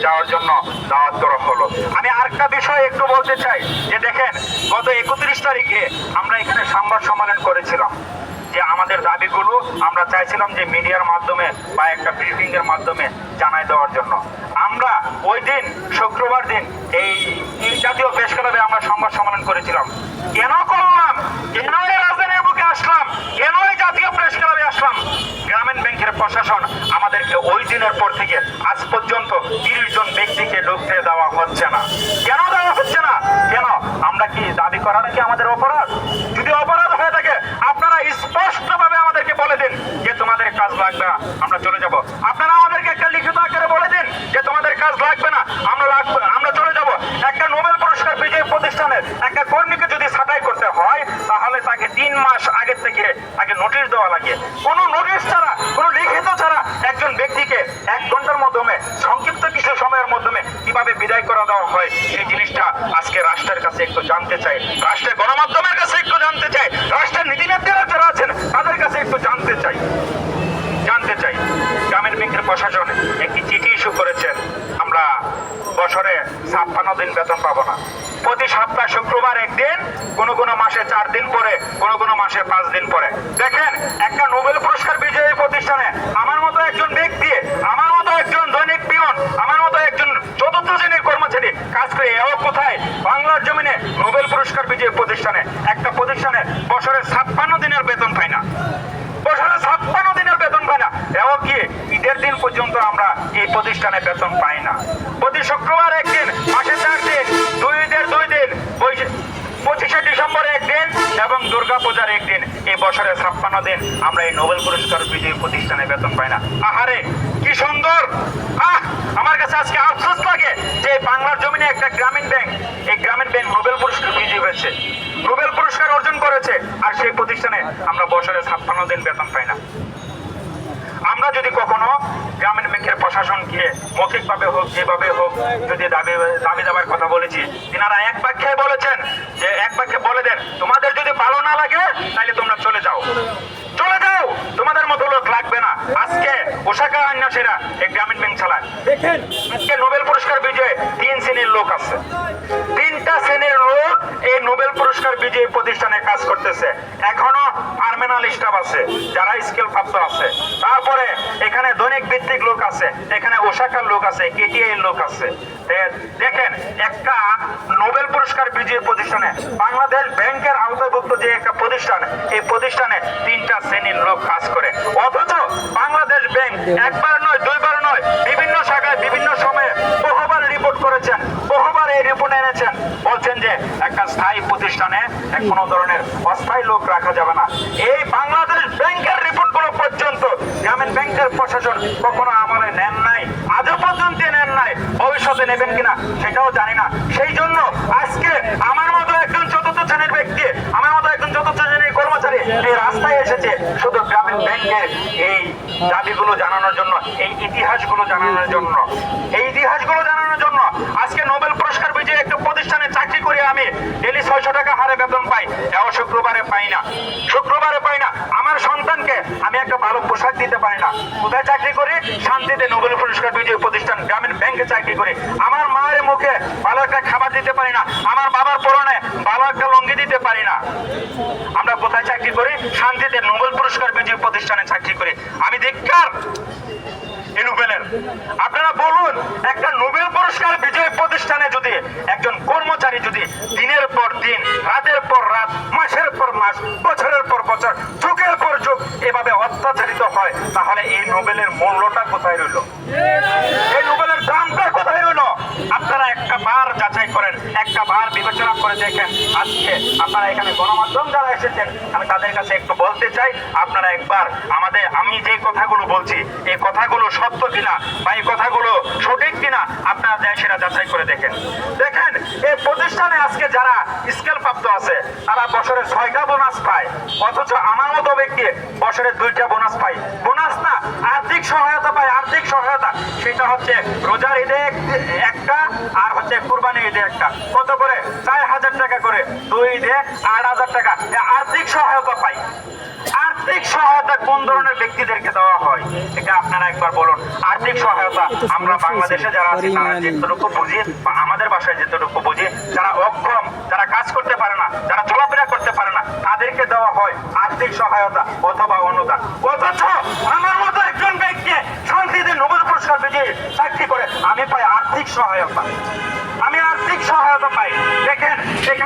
যাওয়ার জন্য দাওয়াত করা হলো। আমি আরেকটা বিষয় একটু বলতে চাই যে দেখেন, গত 31 তারিখে আমরা এখানে সংবাদ সম্মেলন করেছিলাম যে আমাদের দাবিগুলো আমরা চাইছিলাম যে মিডিয়ার মাধ্যমে বা একটা ব্রিফিং এর মাধ্যমে জানাই দেওয়ার জন্য। আমরা ওই দিন শুক্রবার দিন এই জাতীয় প্রেস ক্লাবে আমরা সংবাদ সম্মেলন করেছিলাম। কেন করলাম, কেন এই রাজধানীর বুকে আসলাম, কেন এই জাতীয় প্রেস ক্লাবে আসলাম? গ্রামীণ ব্যাংকের প্রশাসন আমাদেরকে ওই দিনের পর থেকে আজ পর্যন্ত 30 জন ব্যক্তিকে ঢুকতে দেওয়া হচ্ছে না। কেন দেওয়া হচ্ছে না? কেন? আমরা কি দাবি করাটা কি আমাদের অপরাধ? যদি অপরাধ হয়ে থাকে আপনারা স্পষ্টভাবে আমাদেরকে বলে দিন যে তোমাদের কাজ লাগবে না, আমরা চলে যাব। আপনারা আমাদেরকে একটা লিখিত আকারে বলে দিন যে তোমাদের কাজ লাগবে না, আমরা চলে যাব। একটা নোবেল পুরস্কার বিজয়ী প্রতিষ্ঠানের একটা কর্মীকে যদি ছাঁটাই করতে হয় তাহলে তাকে 3 মাস আগে থেকে তাকে নোটিশ দেওয়া লাগে। কোনো নোটিশ ছাড়া, কোনো লিখিত ছাড়া একজন ব্যক্তিকে 1 ঘন্টার মাধ্যমে, সংক্ষিপ্ত কিছু সময়ের মাধ্যমে কিভাবে বিদায় করা দেওয়া হয়, এই জিনিসটা আজকে রাষ্ট্রের কাছে একটু জানতে চাই, রাষ্ট্রের গণমাধ্যমের কাছে একটু জানতে চাই, রাষ্ট্রের নীতিনেত্রীরা যারা আছেন তাদের কাছে একটু জানতে চাই। গ্রামীণ ব্যাংকের প্রশাসন একটি চিঠি ইস্যু করেছেন, আমরা বছরে 56 দিন বেতন পাবো না। প্রতি সপ্তাহে শুক্রবার একদিন, কোনো মাসে 4 দিন পরে, কোনো মাসে 5 দিন পরে। দেখেন, একটা নোবেল পুরস্কার বিজয়ী প্রতিষ্ঠানে আমার মতো একজন ব্যক্তি, আমার মতো একজন দৈনিক পিয়ন, আমার মতো একজন 4র্থ শ্রেণীর কর্মচারী কাজ করে, এও কোথায় বাংলার জমিনে নোবেল পুরস্কার বিজয়ী প্রতিষ্ঠানে একটা প্রতিষ্ঠানে বছরে 56 দিনের বেতন পায় না, বছরে 56 দিনের বেতন পায় না। এও কি ঈদের দিন পর্যন্ত আমরা এই প্রতিষ্ঠানে বেতন পাই না। প্রতি শুক্রবার একদিন, মাসে 4 দিন, 2 ঈদের 2 দিন, 25শে ডিসেম্বর একদিন এবং দুর্গা পূজার একদিন, এই বছরে 56 দিন আমরা এই নোবেল পুরস্কার বিজয়ী প্রতিষ্ঠানে বেতন পাই না। আহারে কি সুন্দর! আমার কাছে আজকে আফসোস লাগে যে বাংলার জমিনে একটা গ্রামীণ ব্যাংক, এই গ্রামীণ ব্যাংক নোবেল পুরস্কার বিজয়ী হয়েছে, নোবেল পুরস্কার অর্জন করেছে, আর সেই প্রতিষ্ঠানে আমরা বছরে 56 দিন বেতন পাই না। আমরা যদি কখনো গ্রামীণ ব্যাংকের প্রশাসনকে মৌখিকভাবে হোক, যেভাবে হোক, যদি দাবি দেওয়ার কথা বলেছি, তিনারা এক বাক্যে বলেছেন যে এক বাক্যে বলে দেন, তোমাদের যদি ভালো না লাগে তাহলে তোমরা চলে যাও, তোমাদের মতো লোক লাগবে না। আজকে ওসাকা আন্যাসীরা এই গ্রামীণ ব্যাংক চালায়। দেখেন, আজকে নোবেল পুরস্কার বিজয়ী 3 শ্রেণীর লোক আছে, 3টা শ্রেণীর লোক এই নোবেল পুরস্কার বিজয়ী প্রতিষ্ঠানে কাজ করতেছে। এখনো টার্মিনাল স্টাফ আছে যারা স্কিল প্রাপ্ত আছে, তারপরে এখানে দৈনিক ভিত্তিক লোক আছে, এখানে ওসাকার লোক আছে, কেটিআই এর লোক আছে। দেখেন, একটা নোবেল পুরস্কার বিজয়ী প্রতিষ্ঠানে বাংলাদেশ ব্যাংকের আওতাভুক্ত যে একটা প্রতিষ্ঠান, এই প্রতিষ্ঠানে 3টা শ্রেণীর লোক কাজ করে। অথচ বাংলাদেশ ব্যাংক একবার নয়, 2বার নয়, বিভিন্ন শাখায় বিভিন্ন সময়ে বহুবার রিপোর্ট করেছেন, বহুবার এই রিপোর্ট এনেছেন, বলছেন যে একটা স্থায়ী প্রতিষ্ঠানে কোনো ধরনের অস্থায়ী লোক রাখা যাবে না। এই বাংলাদেশ ব্যাংকের রিপোর্টগুলো পর্যন্ত গ্রামীণ ব্যাংকের প্রশাসন কখনো আমলে নেন নাই, আজও পর্যন্ত নেন নাই, ভবিষ্যতে নেবেন কিনা সেটাও জানি না। সেই জন্য আজকে আমার মতো একজন 4র্থ শ্রেণীর ব্যক্তি, আমার মতো একজন 4র্থ শ্রেণীর কর্মচারী এই রাস্তায় এসেছে শুধু গ্রামীণ ব্যাংকের এই দাবিগুলো জানানোর জন্য, এই ইতিহাসগুলো জানানোর জন্য, আজকে নোবেল পুরস্কার বিজয়ী একটা প্রতিষ্ঠানে চাকরি করে আমি ডেলি 600 টাকা হারে বেতন পাই, এও শুক্রবারে পাই না। আমার সন্তানকে আমি একটা ভালো পোশাক দিতে পারি না। কোথায় চাকরি করি? শান্তিতে নোবেল পুরস্কার বিজয়ী প্রতিষ্ঠান গ্রামীণ ব্যাংকে চাকরি করি। আমার মায়ের মুখে ভালো একটা খাবার দিতে পারি না, আমার বাবার পরনে ভালো একটা লুঙ্গি দিতে পারি না। আমরা কোথায় চাকরি করি? শান্তিতে নোবেল পুরস্কার বিজয়ী প্রতিষ্ঠানে চাকরি করি। আমি ধিক্কার এই নোবেলের। আপনারা বলুন, একটা নোবেল পুরস্কার বিজয়ী প্রতিষ্ঠানে যদি একজন কর্মচারী যদি দিনের পর দিন, রাতের পর রাত, মাসের পর মাস, বছরের পর বছর, যুগের পর যুগ এভাবে অত্যাচারিত হয়, তাহলে এই নোবেলের মূল্যটা কোথায় রইল? এই নোবেলের দামটা কোথায় রইল? আপনারা একটা বার যাচাই করেন, একটা বার বিবেচনা করে দেখেন। আজকে আপনারা এখানে গণমাধ্যম যারা এসেছেন, আমি তাদের কাছে একটু বলতে চাই, আপনারা একবার আমি যে কথাগুলো বলছি, এই কথাগুলো সত্য কিনা বা এই কথাগুলো সঠিক কিনা আপনারা সেটা যাচাই করে দেখেন। এই প্রতিষ্ঠানে আজকে যারা স্কেল প্রাপ্ত আছে তারা বছরে 6টা বোনাস পায়, অথচ আমার মতো ব্যক্তি বছরে 2টা বোনাস পায়। বোনাস না, আর্থিক সহায়তা পায়। আর্থিক সহায়তা সেটা হচ্ছে রোজার ঈদে একটা, আর হচ্ছে কুরবানি ঈদে একটা। কত করে? 4000 টাকা করে। 2 ঈদে 8000 টাকা আর্থিক সহায়তা পাই। আর্থিক সহায়তা কোন ধরনের ব্যক্তিদেরকে দেওয়া হয় এটা আপনারা একবার বলুন। আর্থিক সহায়তা আমরা বাংলাদেশে যারা আছি তারা যেটুকু বুঝি বা আমাদের বাসায় যেটুকু বুঝি, যারা অক্ষম, যারা কাজ করতে পারে না, যারা চলাফেরা করতে পারে না, তাদেরকে দেওয়া হয় আর্থিক সহায়তা অথবা অনুদান। অথচ আমার মতো একজন ব্যক্তি শান্তিতে নোবেল পুরস্কার বিজয়ী চাকরি করে আমি পাই আর্থিক সহায়তা, আমি আর্থিক সহায়তা পাই। দেখেন এখানে